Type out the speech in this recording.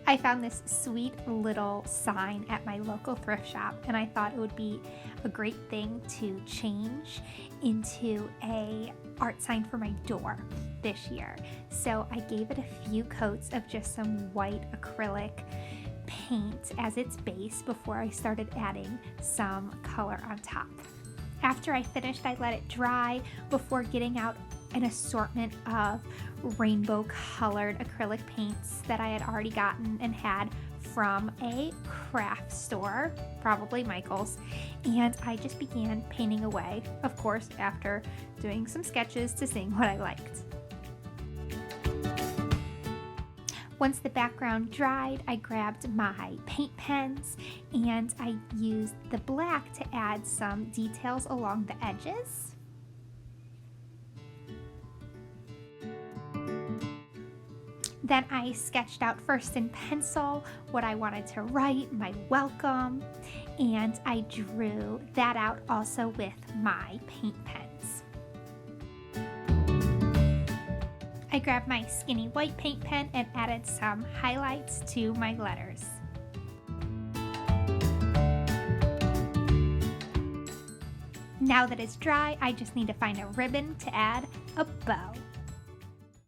I found this sweet little sign at my local thrift shop, and I thought it would be a great thing to change into a art sign for my door this year. So I gave it a few coats of just some white acrylic paint as its base before I started adding some color on top. After I finished, I let it dry before getting out an assortment of rainbow colored acrylic paints that I had already gotten and had from a craft store, probably Michael's, and I just began painting away, of course, after doing some sketches to see what I liked. Once the background dried, I grabbed my paint pens and I used the black to add some details along the edges. Then I sketched out first in pencil what I wanted to write, my welcome, and I drew that out also with my paint pens. I grabbed my skinny white paint pen and added some highlights to my letters. Now that it's dry, I just need to find a ribbon to add a bow.